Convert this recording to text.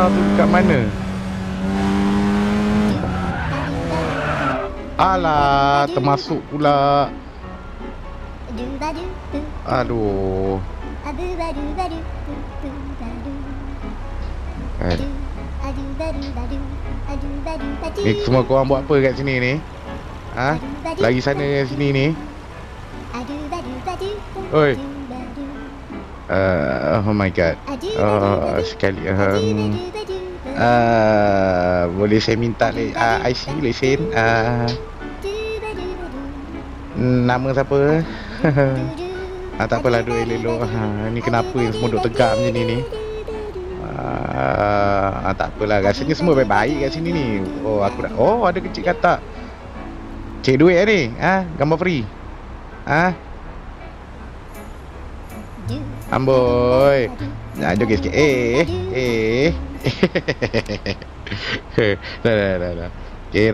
tu dekat mana? Alah, termasuk pula. Aduh. Ni semua korang buat apa kat sini ni? Ha? Lagi sana sini ni. Oi. Oh my god. Sekali boleh saya minta IC lesen? Nama siapa? Tak apalah, duduk elok-elok. Ni kenapa yang semua duduk tegak macam ni? Tak apalah, rasanya semua baik-baik kat sini ni. Oh, ada kecil katak. Cik duit lah ni. Gambar free. Amboi. Joget sikit. Dah.